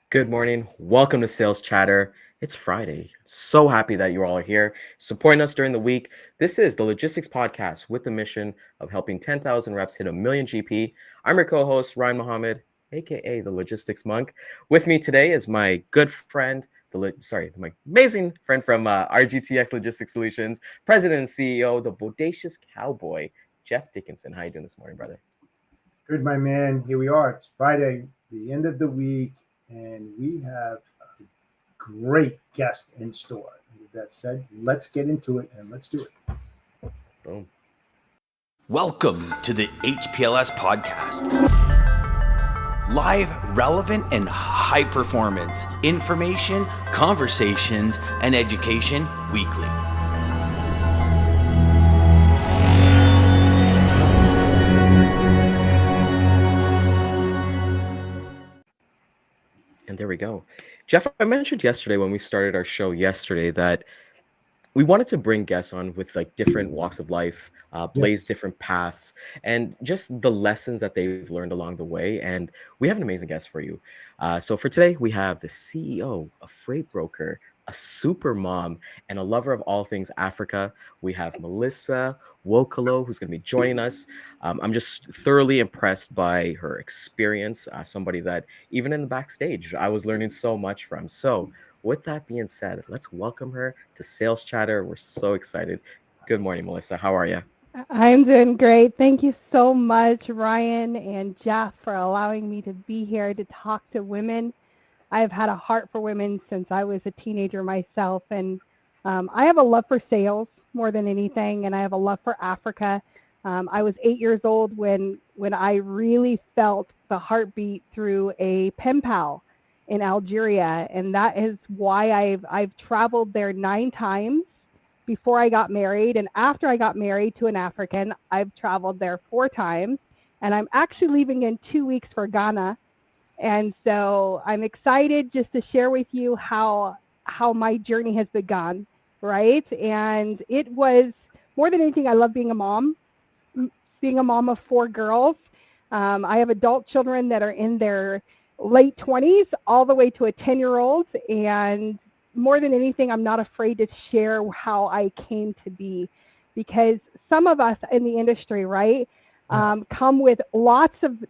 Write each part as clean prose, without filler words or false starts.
Good morning. Welcome to Sales Chatter. It's Friday. So happy that you all are here supporting us during the week. This is the Logistics Podcast with the mission of helping 10,000 reps hit a million GP. I'm your co-host, Ryan Mohammed, aka the Logistics Monk. With me today is my good friend, my amazing friend from RGTX Logistics Solutions, President and CEO, the Bodacious Cowboy, Jeff Dickinson. How you doing this morning, brother? Good, my man. Here we are. It's Friday, the end of the week, and we have a great guest in store. With that said, let's get into it and let's do it. Boom. Welcome to the HPLS podcast. Live, relevant, and high performance information, conversations, and education weekly. And there we go. Jeff, I mentioned yesterday when we started our show yesterday that we wanted to bring guests on with like different walks of life, blaze different paths, and just the lessons that they've learned along the way. And we have an amazing guest for you. So for today, we have the CEO, a freight broker, a super mom, and a lover of all things Africa. We have Millisa Nwokolo, who's going to be joining us. I'm just thoroughly impressed by her experience, somebody that even in the backstage, I was learning so much from. So with that being said, let's welcome her to Sales Chatter. We're so excited. Good morning, Millisa. How are you? I'm doing great. Thank you so much, Ryan and Jeff, for allowing me to be here to talk to women. I've had a heart for women since I was a teenager myself, and I have a love for sales more than anything, and I have a love for Africa. I was 8 years old when I really felt the heartbeat through a pen pal in Algeria, and that is why I've traveled there 9 times before I got married, and after I got married to an African, I've traveled there 4 times, and I'm actually leaving in 2 weeks for Ghana. And so I'm excited just to share with you how my journey has begun, right? And it was more than anything, I love being a mom of 4 girls. I have adult children that are in their late 20s all the way to a 10-year-old. And more than anything, I'm not afraid to share how I came to be, because some of us in the industry, right, come with lots of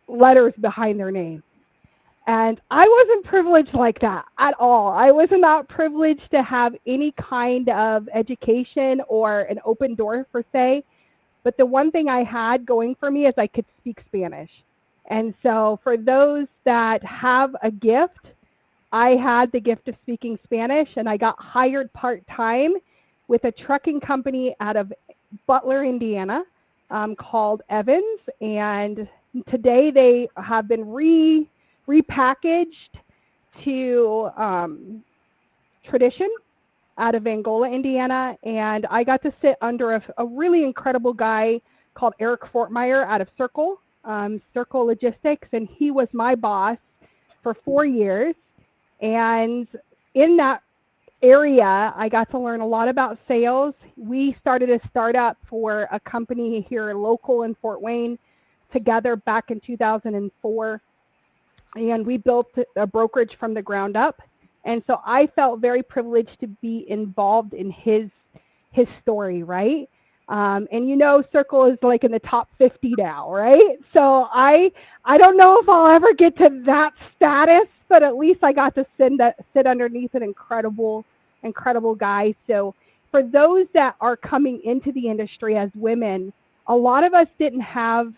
letters behind their name. And I wasn't privileged like that at all. I was not privileged to have any kind of education or an open door, per se. But the one thing I had going for me is I could speak Spanish. And so for those that have a gift, I had the gift of speaking Spanish, and I got hired part-time with a trucking company out of Butler, Indiana, called Evans. And today they have been repackaged to Tradition out of Angola, Indiana. And I got to sit under a really incredible guy called Eric Fortmeyer out of Circle Logistics. And he was my boss for 4 years. And in that area, I got to learn a lot about sales. We started a startup for a company here local in Fort Wayne together back in 2004. And we built a brokerage from the ground up. And so I felt very privileged to be involved in his story, right? And Circle is like in the top 50 now, right? So I don't know if I'll ever get to that status, but at least I got to sit underneath an incredible guy. So for those that are coming into the industry as women, a lot of us didn't have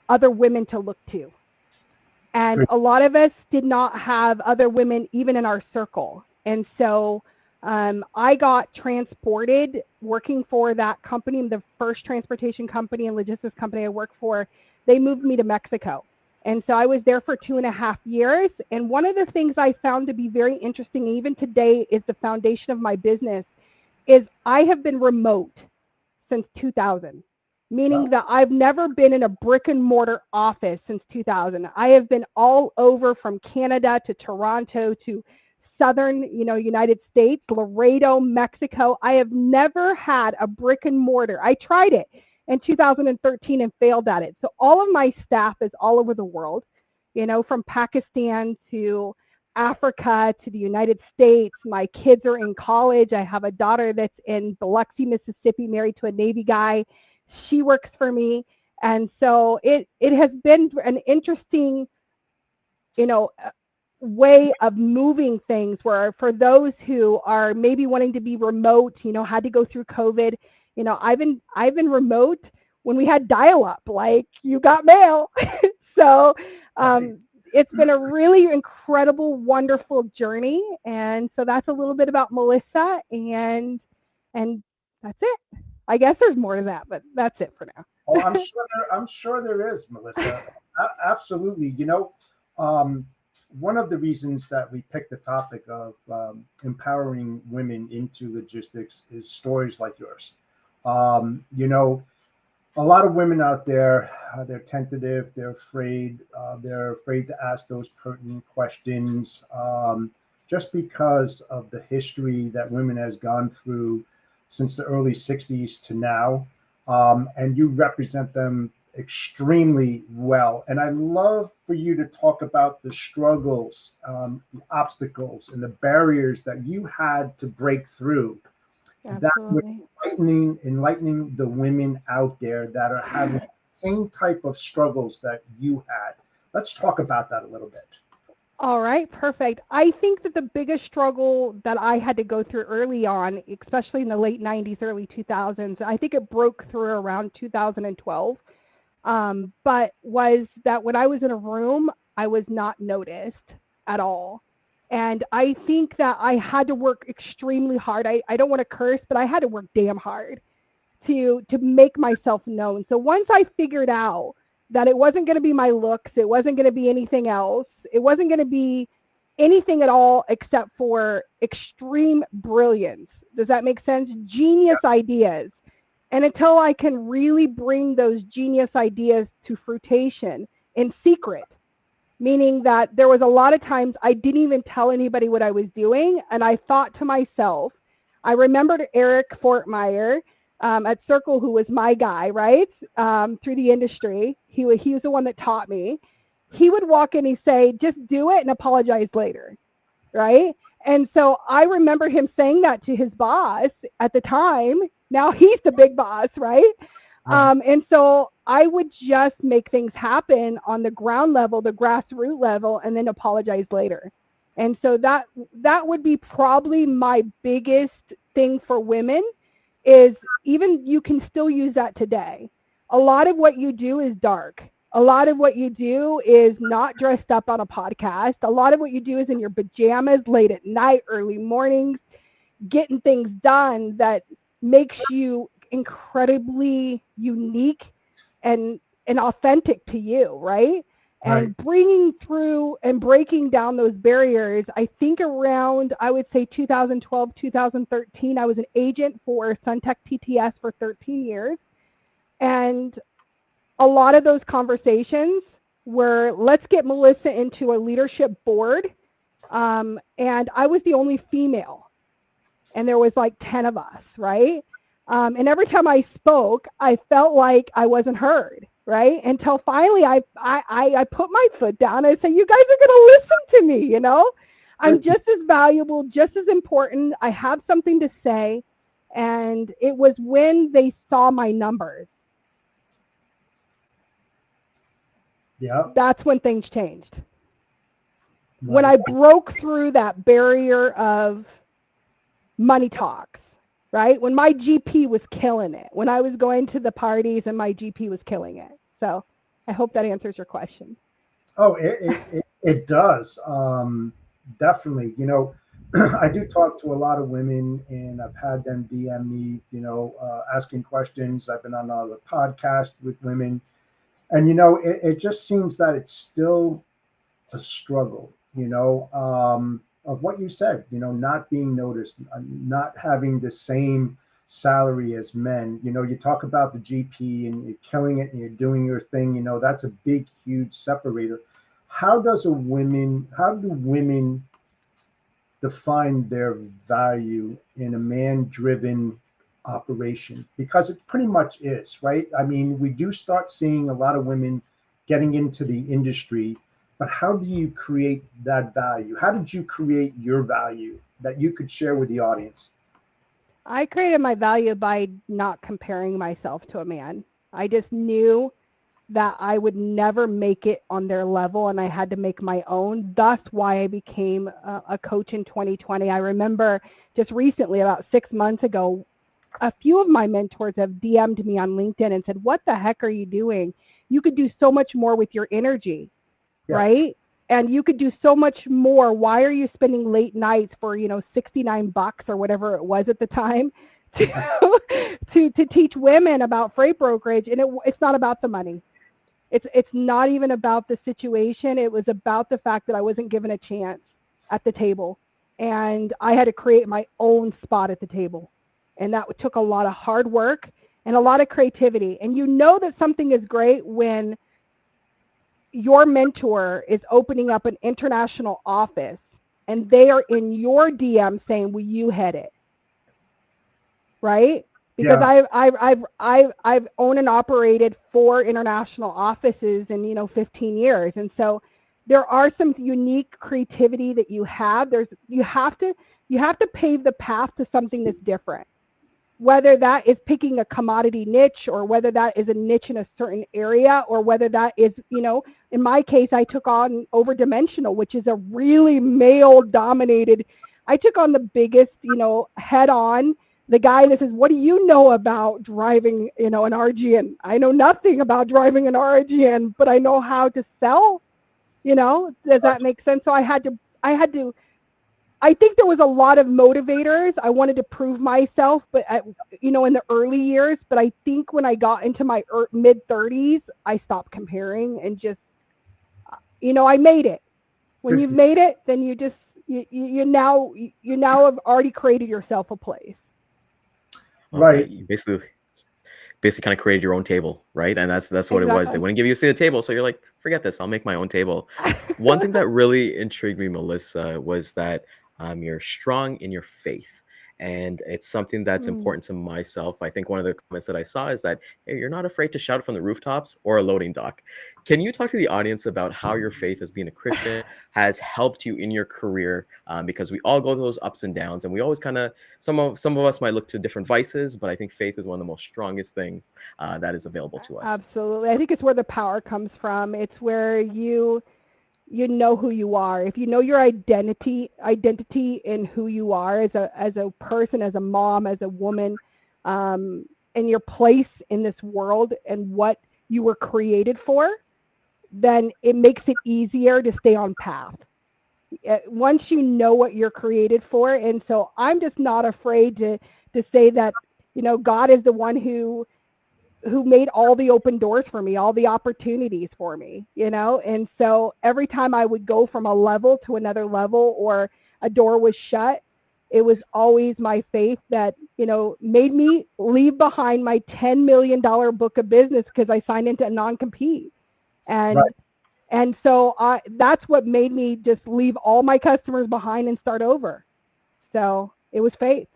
other women to look to. And a lot of us did not have other women even in our circle. And so I got transported working for that company, the first transportation company and logistics company I worked for. They moved me to Mexico. And so I was there for 2.5 years. And one of the things I found to be very interesting, even today, is the foundation of my business, is I have been remote since 2000. Meaning that I've never been in a brick and mortar office since 2000. I have been all over, from Canada to Toronto to southern, United States, Laredo, Mexico. I have never had a brick and mortar. I tried it in 2013 and failed at it. So all of my staff is all over the world. from Pakistan to Africa to the United States. My kids are in college. I have a daughter that's in Biloxi, Mississippi, married to a Navy guy. She works for me. And so it has been an interesting, way of moving things, where for those who are maybe wanting to be remote, had to go through COVID. I've been remote when we had dial-up, like you got mail. So it's been a really incredible, wonderful journey. And so that's a little bit about Millisa, and that's it. I guess there's more to that, but that's it for now. Oh, I'm sure there is, Millisa. Absolutely. One of the reasons that we picked the topic of empowering women into logistics is stories like yours. A lot of women out there, they're tentative, they're afraid to ask those pertinent questions, just because of the history that women has gone through since the early 60s to now. And you represent them extremely well. And I love for you to talk about the struggles, the obstacles, and the barriers that you had to break through. Absolutely. That would enlightening the women out there that are having the same type of struggles that you had. Let's talk about that a little bit. All right, perfect. I think that the biggest struggle that I had to go through early on, especially in the late 90s, early 2000s, I think it broke through around 2012, but was that when I was in a room, I was not noticed at all. And I think that I had to work extremely hard. I don't want to curse, but I had to work damn hard to make myself known. So once I figured out that it wasn't going to be my looks, it wasn't going to be anything else, it wasn't going to be anything at all except for extreme brilliance. Does that make sense? Genius ideas. And until I can really bring those genius ideas to fruition in secret, meaning that there was a lot of times I didn't even tell anybody what I was doing. And I thought to myself, I remembered Eric Fortmeyer at Circle, who was my guy, right? Through the industry. He was the one that taught me. He would walk in and say, just do it and apologize later, right? And so I remember him saying that to his boss at the time. Now he's the big boss, right? And so I would just make things happen on the ground level, the grassroots level, and then apologize later. And so that would be probably my biggest thing for women, is even you can still use that today. A lot of what you do is dark. A lot of what you do is not dressed up on a podcast. A lot of what you do is in your pajamas late at night, early mornings, getting things done that makes you incredibly unique and authentic to you, right? And bringing through and breaking down those barriers, I think around, I would say 2012, 2013, I was an agent for Suntech TTS for 13 years. And a lot of those conversations were, let's get Millisa into a leadership board. And I was the only female. And there was like 10 of us, right? And every time I spoke, I felt like I wasn't heard, right? Until finally I put my foot down and I said, you guys are going to listen to me, I'm just as valuable, just as important. I have something to say. And it was when they saw my numbers. Yeah. That's when things changed. When I broke through that barrier of money talks, right? When my GP was killing it, when I was going to the parties and my GP was killing it. So I hope that answers your question. Oh, it does. Definitely. I do talk to a lot of women, and I've had them DM me, asking questions. I've been on a podcast with women, and, it just seems that it's still a struggle, of what you said, not being noticed, not having the same salary as men. You talk about the GP and you're killing it and you're doing your thing, that's a big, huge separator. How do women define their value in a man-driven operation? Because it pretty much is, right? I mean, we do start seeing a lot of women getting into the industry, but how do you create that value? How did you create your value that you could share with the audience? I created my value by not comparing myself to a man. I just knew that I would never make it on their level and I had to make my own. That's why I became a coach in 2020. I remember just recently, about 6 months ago, a few of my mentors have DM'd me on LinkedIn and said, "What the heck are you doing? You could do so much more with your energy, Yes. right? And you could do so much more. Why are you spending late nights for, $69 or whatever it was at the time to teach women about freight brokerage?" And it's not about the money. It's not even about the situation. It was about the fact that I wasn't given a chance at the table, and I had to create my own spot at the table. And that took a lot of hard work and a lot of creativity. And you know that something is great when your mentor is opening up an international office and they are in your DM saying, "Will you head it?" Right? Because I've owned and operated 4 international offices in 15 years, and so there are some unique creativity that you have. You have to pave the path to something that's different. Whether that is picking a commodity niche, or whether that is a niche in a certain area, or whether that is, in my case, I took on Overdimensional, which is a really male dominated. I took on the biggest, head on. The guy that says, "What do you know about driving, an RGN?" I know nothing about driving an RGN, but I know how to sell, does that make sense? So I had to, I think there was a lot of motivators. I wanted to prove myself, but in the early years, but I think when I got into my mid 30s, I stopped comparing and just, I made it. When you've made it, then you now have already created yourself a place. Right. You basically kind of created your own table, right? And that's what it was. They wouldn't give you a seat at the table, so you're like, forget this, I'll make my own table. One thing that really intrigued me, Millisa, was that you're strong in your faith. And it's something that's important to myself. I think one of the comments that I saw is that, hey, you're not afraid to shout from the rooftops or a loading dock. Can you talk to the audience about how your faith as being a Christian has helped you in your career? Because we all go through those ups and downs, and we always kind of, some of us might look to different vices, but I think faith is one of the most strongest thing that is available to us. Absolutely. I think it's where the power comes from. It's where you know who you are. If you know your identity in who you are as a person, as a mom, as a woman, and your place in this world and what you were created for, then it makes it easier to stay on path. Once you know what you're created for, and so I'm just not afraid to say that, God is the one who made all the open doors for me, all the opportunities for me, and so every time I would go from a level to another level or a door was shut, it was always my faith that, made me leave behind my $10 million book of business because I signed into a non-compete. And Right. and so that's what made me just leave all my customers behind and start over. So it was faith.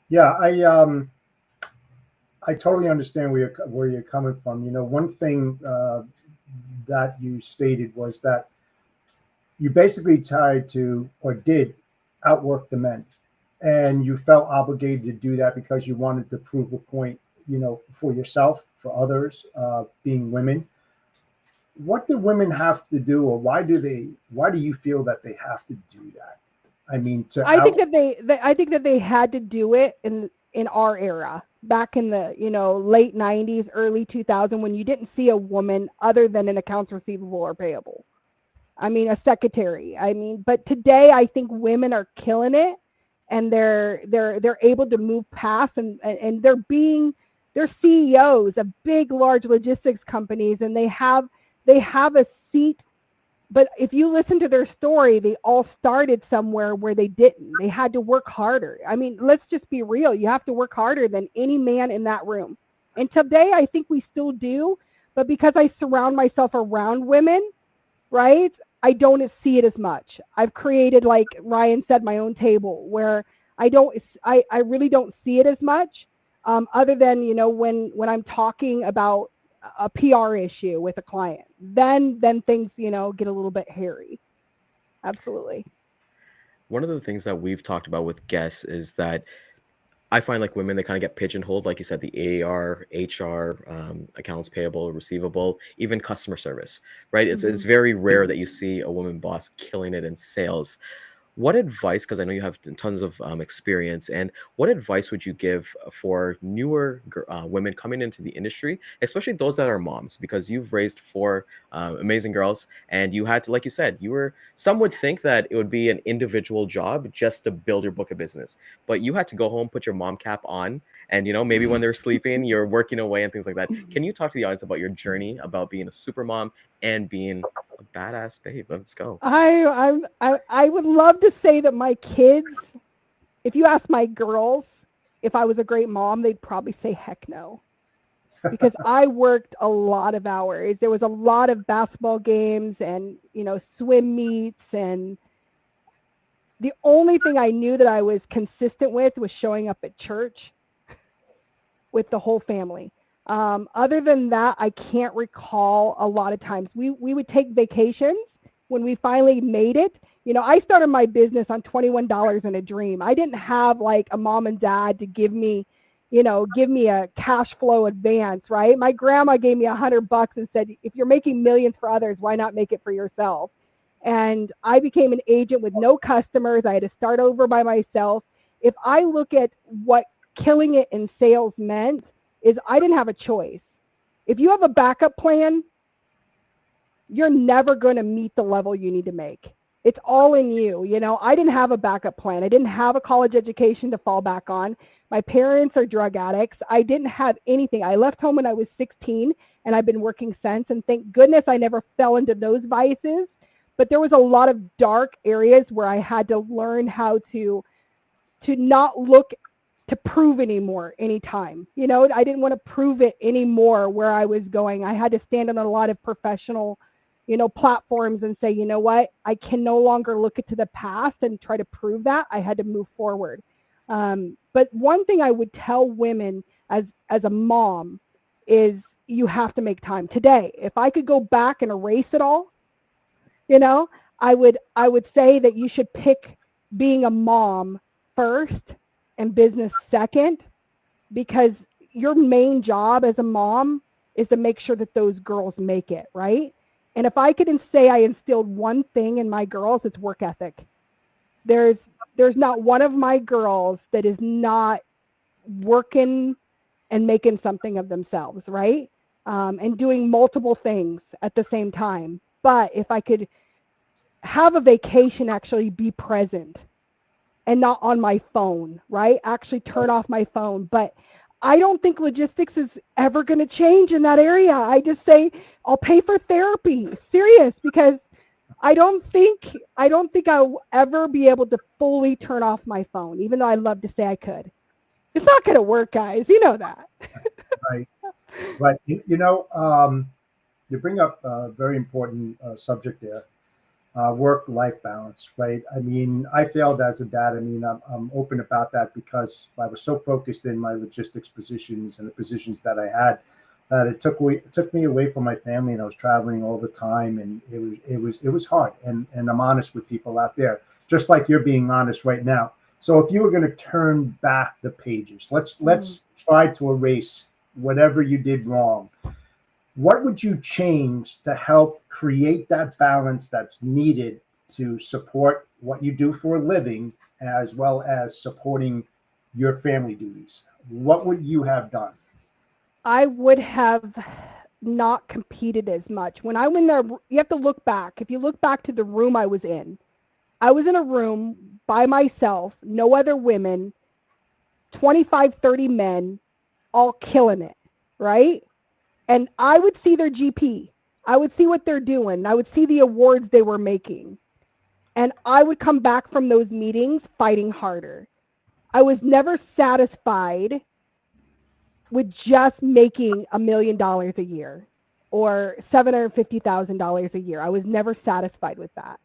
Yeah, I totally understand where you're coming from. One thing that you stated was that you basically tried to, or did, outwork the men, and you felt obligated to do that because you wanted to prove a point, for yourself, for others, being women. What do women have to do, or why do you feel that they have to do that? I mean, I think that they had to do it in our era, back in the late 90s, early 2000, when you didn't see a woman other than an accounts receivable or payable. I mean, a secretary. But today I think women are killing it, and they're able to move past, and they're CEOs of big, large logistics companies, and they have a seat. But if you listen to their story, they all started somewhere where they didn't. They had to work harder. Let's just be real. You have to work harder than any man in that room. And today, I think we still do. But because I surround myself around women, right, I don't see it as much. I've created, like Ryan said, my own table where I really don't see it as much. Other than, when I'm talking about a PR issue with a client. Then things, get a little bit hairy. Absolutely. One of the things that we've talked about with guests is that I find like women, they kind of get pigeonholed, like you said, the AR, HR, accounts payable, receivable, even customer service, right? It's very rare that you see a woman boss killing it in sales. What advice, because I know you have tons of experience, and what advice would you give for newer women coming into the industry, especially those that are moms, because you've raised four amazing girls, and you had to, like you said, some would think that it would be an individual job just to build your book of business, but you had to go home, put your mom cap on, and maybe when they're sleeping, you're working away and things like that. Can you talk to the audience about your journey, about being a super mom and being a badass babe? Let's go. I would love to say that my kids, if you ask my girls if I was a great mom, they'd probably say heck no. Because I worked a lot of hours. There was a lot of basketball games and, swim meets. And the only thing I knew that I was consistent with was showing up at church with the whole family. Other than that, I can't recall a lot of times. We would take vacations when we finally made it. I started my business on $21 and a dream. I didn't have like a mom and dad to give me a cash flow advance, right? My grandma gave me $100 and said, if you're making millions for others, why not make it for yourself? And I became an agent with no customers. I had to start over by myself. If I look at what killing it in sales meant, is I didn't have a choice. If you have a backup plan, you're never going to meet the level you need to make. It's all in you. I didn't have a backup plan. I didn't have a college education to fall back on. My parents are drug addicts. I didn't have anything. I left home when I was 16 and I've been working since. And thank goodness I never fell into those vices. But there was a lot of dark areas where I had to learn how to not look to prove anymore anytime. I didn't want to prove it anymore where I was going. I had to stand on a lot of professional platforms and say, you know what, I can no longer look to the past and try to prove that. I had to move forward. But one thing I would tell women as a mom is you have to make time. Today, if I could go back and erase it all, I would say that you should pick being a mom first and business second, because your main job as a mom is to make sure that those girls make it, right? And if I could say I instilled one thing in my girls, it's work ethic. There's not one of my girls that is not working and making something of themselves, right? And doing multiple things at the same time. But if I could have a vacation, actually be present and not on my phone, right? Actually turn off my phone. But I don't think logistics is ever going to change in that area. I just say I'll pay for therapy, serious, because I don't think I'll ever be able to fully turn off my phone, even though I love to say I could. It's not going to work, guys. You know that. Right. But you bring up a very important subject there. Work-life balance, right? I mean, I failed as a dad. I mean, I'm open about that because I was so focused in my logistics positions and the positions that I had that it took me away from my family, and I was traveling all the time, and it was hard. And I'm honest with people out there, just like you're being honest right now. So if you were going to turn back the pages, let's try to erase whatever you did wrong. What would you change to help create that balance that's needed to support what you do for a living, as well as supporting your family duties? What would you have done? I would have not competed as much. When I went there, you have to look back. If you look back to the room I was in a room by myself, no other women, 25, 30 men, all killing it, right? And I would see their GP. I would see what they're doing. I would see the awards they were making. And I would come back from those meetings fighting harder. I was never satisfied with just making $1 million a year or $750,000 a year. I was never satisfied with that.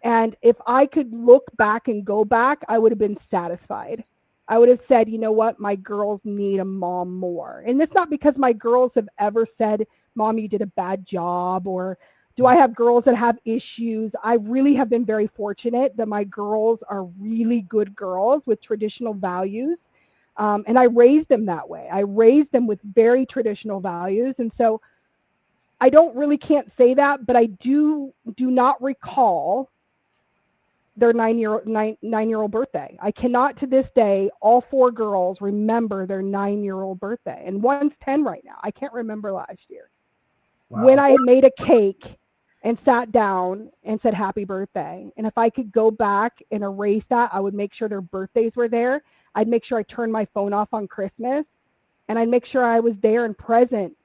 And if I could look back and go back, I would have been satisfied. I would have said, you know what, my girls need a mom more. And it's not because my girls have ever said, Mom, you did a bad job, or do I have girls that have issues? I really have been very fortunate that my girls are really good girls with traditional values. And I raised them that way. I raised them with very traditional values. And so I don't really can't say that, but I do not recall their nine-year-old birthday. I cannot to this day, all 4 girls remember their 9-year-old birthday. And one's 10 right now. I can't remember last year. Wow. When I made a cake and sat down and said happy birthday. And if I could go back and erase that, I would make sure their birthdays were there. I'd make sure I turned my phone off on Christmas, and I'd make sure I was there and present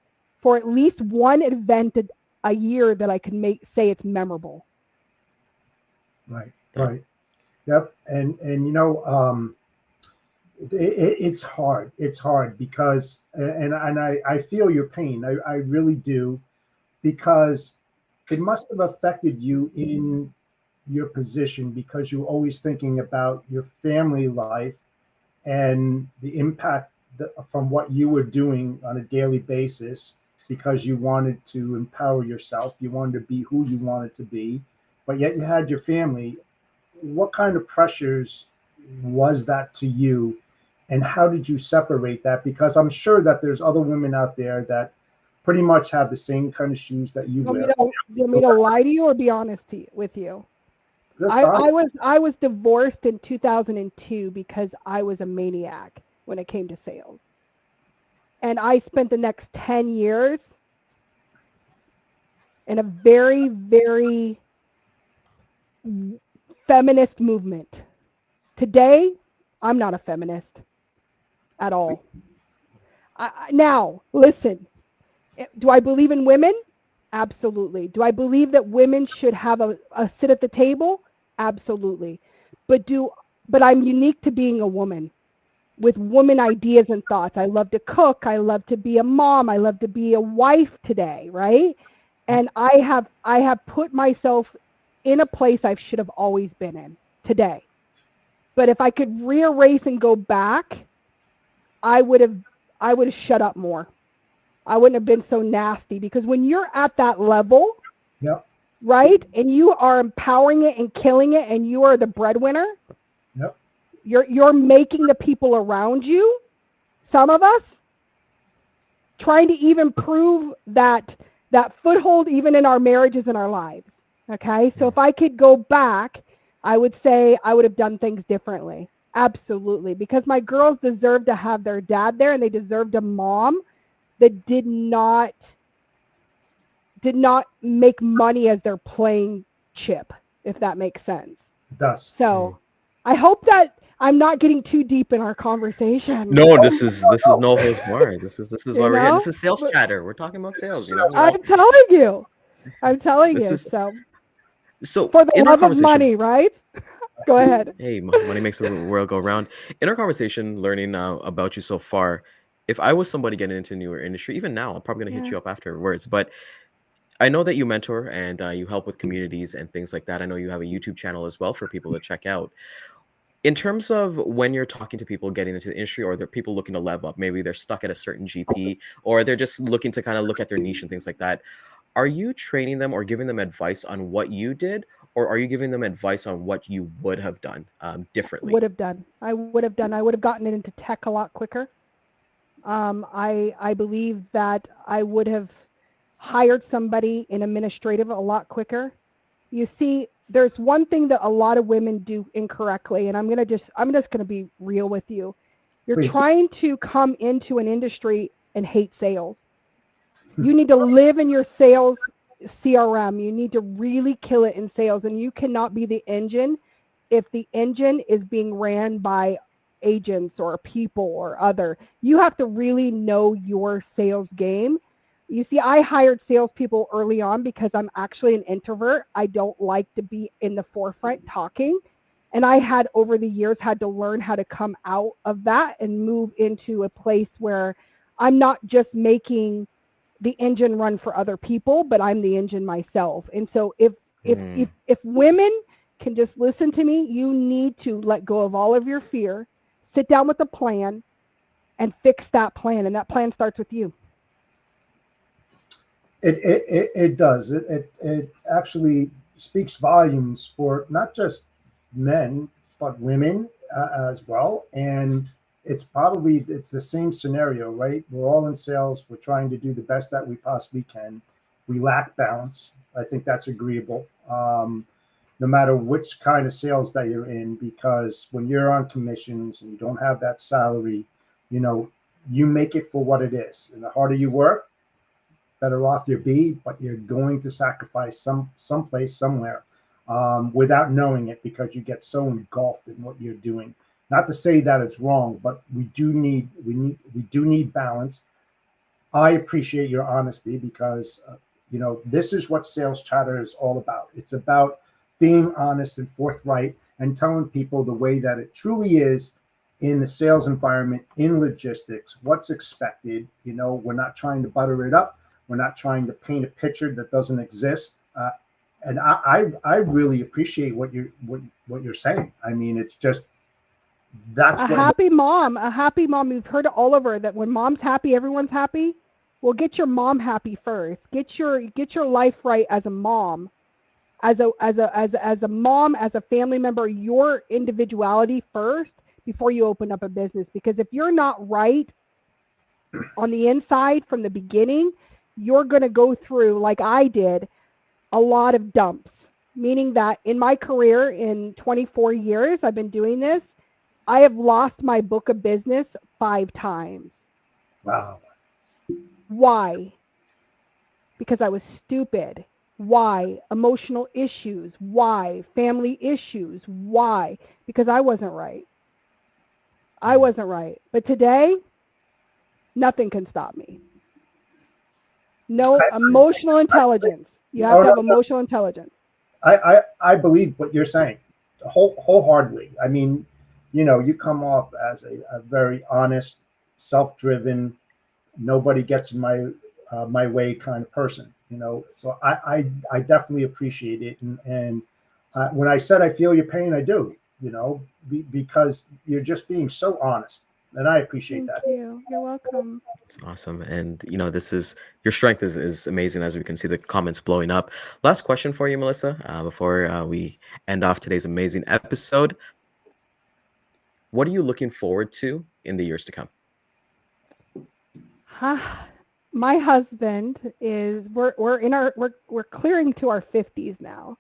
for at least one event a year that I could say it's memorable. Right. Right. Yep. And you know, it's hard. It's hard because, and I feel your pain. I really do, because it must have affected you in your position, because you're always thinking about your family life and the impact from what you were doing on a daily basis, because you wanted to empower yourself. You wanted to be who you wanted to be, but yet you had your family. What kind of pressures was that to you, and how did you separate that? Because I'm sure that there's other women out there that pretty much have the same kind of shoes that you wear. Do you want me to lie to you or be honest with you? I was divorced in 2002 because I was a maniac when it came to sales. And I spent the next 10 years in a very, very feminist movement. Today, I'm not a feminist at all. Now, listen, do I believe in women? Absolutely. Do I believe that women should have a sit at the table? Absolutely. But I'm unique to being a woman with woman ideas and thoughts. I love to cook. I love to be a mom. I love to be a wife today, right? And I have put myself in a place I should have always been in today. But if I could re-erase and go back, I would have shut up more. I wouldn't have been so nasty, because when you're at that level, yep, right, and you are empowering it and killing it, and you are the breadwinner, yep, you're making the people around you, some of us, trying to even prove that foothold even in our marriages and our lives. Okay, so if I could go back, I would say I would have done things differently. Absolutely, because my girls deserve to have their dad there, and they deserved a mom that did not make money as their playing chip, if that makes sense. It does. So I hope that I'm not getting too deep in our conversation. No, this is no holds barred. This is why we're here. This is sales But chatter. We're talking about sales. You know, I'm telling you. This So so for the in our love of conversation, money, right? Go ahead. hey, money makes the world go round. In our conversation, learning about you so far, if I was somebody getting into a newer industry, even now, I'm probably gonna hit you up afterwards. But I know that you mentor and you help with communities and things like that. I know you have a YouTube channel as well for people to check out. In terms of when you're talking to people getting into the industry, or they're people looking to level up, maybe they're stuck at a certain GP, or they're just looking to kind of look at their niche and things like that. Are you training them or giving them advice on what you did, or are you giving them advice on what you would have done differently? I would have gotten it into tech a lot quicker. I believe that I would have hired somebody in administrative a lot quicker. You see, there's one thing that a lot of women do incorrectly, and I'm just gonna be real with you. You're Please. trying to come into an industry and hate sales. You need to live in your sales CRM. You need to really kill it in sales, and you cannot be the engine if the engine is being ran by agents or people or other. You have to really know your sales game. You see, I hired salespeople early on because I'm actually an introvert. I don't like to be in the forefront talking. And I had over the years had to learn how to come out of that and move into a place where I'm not just making the engine run for other people, but I'm the engine myself. And so if women can just listen to me, you need to let go of all of your fear, sit down with a plan and fix that plan. And that plan starts with you. It does. It actually speaks volumes for not just men, but women as well. And it's the same scenario, right? We're all in sales. We're trying to do the best that we possibly can. We lack balance. I think that's agreeable. No matter which kind of sales that you're in, because when you're on commissions and you don't have that salary, you make it for what it is. And the harder you work, better off you'll be, but you're going to sacrifice someplace, somewhere, without knowing it, because you get so engulfed in what you're doing. Not to say that it's wrong, but we do need balance. I appreciate your honesty, because this is what Sales Chatter is all about. It's about being honest and forthright and telling people the way that it truly is in the sales environment, in logistics, what's expected. We're not trying to butter it up. We're not trying to paint a picture that doesn't exist. And I really appreciate what you're saying. I mean, it's just, that's a happy mom. We've heard it all over, that when mom's happy, everyone's happy. Well, get your mom happy first. Get your life right as a mom, as a mom, as a family member. Your individuality first before you open up a business. Because if you're not right on the inside from the beginning, you're going to go through, like I did, a lot of dumps. Meaning that in my career, in 24 years I've been doing this, I have lost my book of business 5 times. Wow. Why? Because I was stupid. Why? Emotional issues. Why? Family issues. Why? Because I wasn't right. But today, nothing can stop me. No emotional intelligence. You have to have emotional intelligence. I believe what you're saying wholeheartedly. I mean, you come off as a very honest, self-driven, nobody gets in my way kind of person. So I definitely appreciate it. And when I said I feel your pain, I do. Because you're just being so honest. And I appreciate that. Thank you. You're welcome. It's awesome. And your strength is amazing, as we can see the comments blowing up. Last question for you, Millisa, before we end off today's amazing episode. What are you looking forward to in the years to come? My husband is, we're clearing to our 50s now,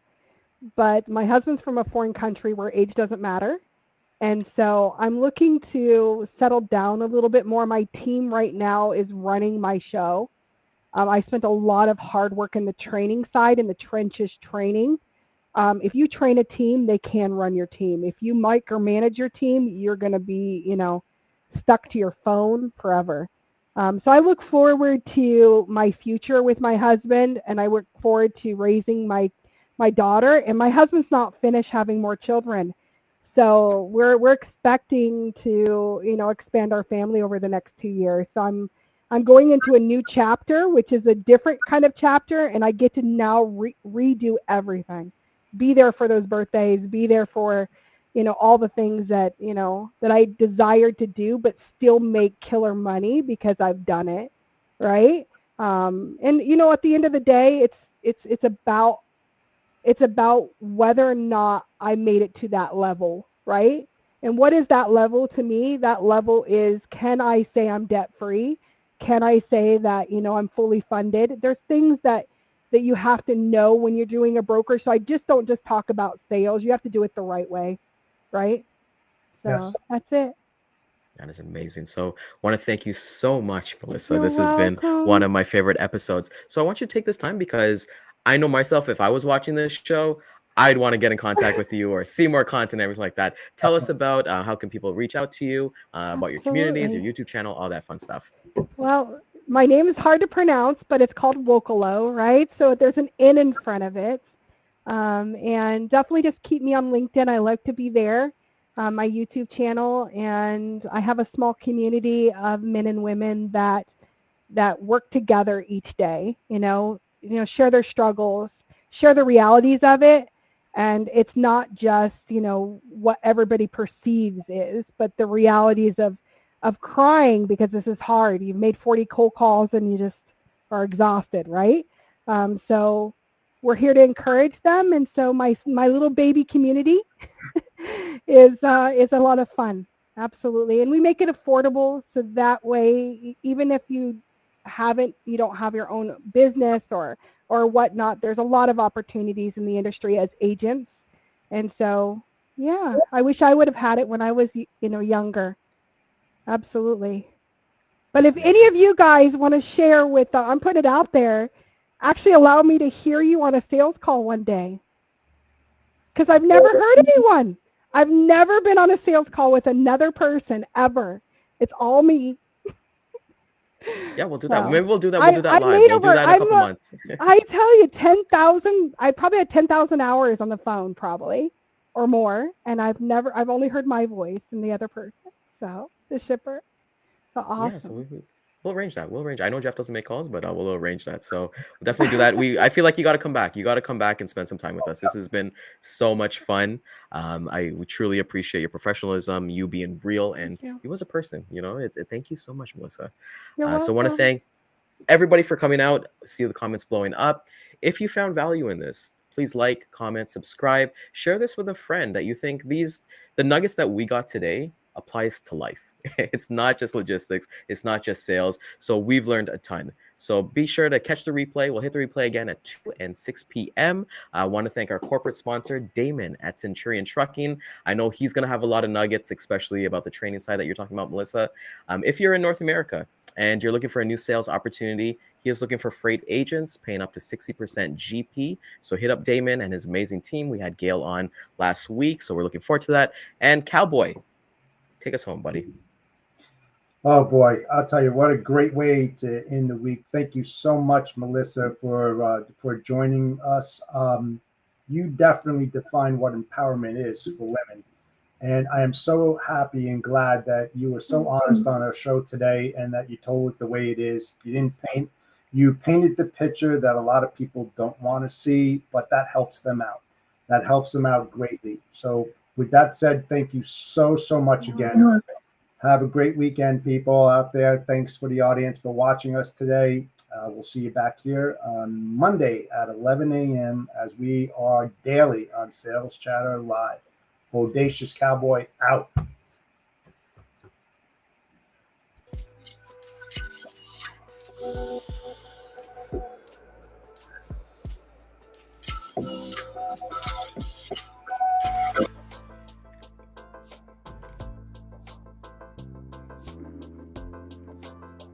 but my husband's from a foreign country where age doesn't matter. And so I'm looking to settle down a little bit more. My team right now is running my show. I spent a lot of hard work in the training side, in the trenches training. If you train a team, they can run your team. If you micromanage your team, you're going to be, stuck to your phone forever. So I look forward to my future with my husband, and I look forward to raising my daughter. And my husband's not finished having more children. So we're expecting to, expand our family over the next 2 years. So I'm going into a new chapter, which is a different kind of chapter, and I get to now redo everything. Be there for those birthdays, be there for, all the things that, that I desired to do, but still make killer money because I've done it. Right. And, at the end of the day, it's about whether or not I made it to that level, right? And what is that level to me? That level is, can I say I'm debt free? Can I say that, I'm fully funded? There's things that you have to know when you're doing a broker. So I don't just talk about sales. You have to do it the right way, right? So Yes. That's it. That is amazing. So I want to thank you so much, Millisa. You're This has been welcome. one of my favorite episodes. So I want you to take this time, because I know myself, if I was watching this show, I'd want to get in contact with you or see more content, everything like that. Tell us about how can people reach out to you, about your communities, your YouTube channel, all that fun stuff. Well, my name is hard to pronounce, but it's called Nwokolo, right? So there's an N in front of it. And definitely just keep me on LinkedIn. I like to be there. My YouTube channel, and I have a small community of men and women that work together each day, share their struggles, share the realities of it, And it's not just, what everybody perceives is, but the realities of crying because this is hard. You've made 40 cold calls and you just are exhausted, right? So we're here to encourage them. And so my little baby community is a lot of fun. Absolutely. And we make it affordable so that way, even if you don't have your own business or whatnot, there's a lot of opportunities in the industry as agents. And so, yeah, I wish I would have had it when I was, younger. Absolutely. But That's if any of amazing. you guys want to share with, I'm putting it out there, actually allow me to hear you on a sales call one day. Because I've never heard anyone. I've never been on a sales call with another person ever. It's all me. Yeah, we'll do that. So Maybe we'll do that. We'll do that I live. made We'll do over. that in a couple months. I tell you, 10,000. I probably had 10,000 hours on the phone, probably or more, and I've only heard my voice and the other person. So the shipper. So awesome. Yeah, so we'll arrange that. We'll arrange. I know Jeff doesn't make calls, but we'll arrange that. So we'll definitely do that. I feel like you got to come back. You got to come back and spend some time with us. This has been so much fun. We truly appreciate your professionalism, you being real, and you as a person. Thank you so much, Melissa. You're welcome. So I want to thank everybody for coming out. See the comments blowing up. If you found value in this, please like, comment, subscribe, share this with a friend that you think the nuggets that we got today applies to life. It's not just logistics. It's not just sales. So we've learned a ton. So be sure to catch the replay. We'll hit the replay again at 2 and 6 p.m. I want to thank our corporate sponsor, Daman at Centurion Trucking. I know he's going to have a lot of nuggets, especially about the training side that you're talking about, Melissa. If you're in North America and you're looking for a new sales opportunity, he is looking for freight agents paying up to 60% GP. So hit up Daman and his amazing team. We had Gail on last week, so we're looking forward to that. And Cowboy, take us home, buddy. Oh boy, I'll tell you, what a great way to end the week. Thank you so much, Melissa, for joining us. You definitely define what empowerment is for women. And I am so happy and glad that you were so honest on our show today and that you told it the way it is. You painted the picture that a lot of people don't want to see, but that helps them out. That helps them out greatly. So with that said, thank you so much again. Have a great weekend, people out there. Thanks for the audience for watching us today. We'll see you back here on Monday at 11 a.m. as we are daily on Sales Chatter Live. Bodacious Cowboy out.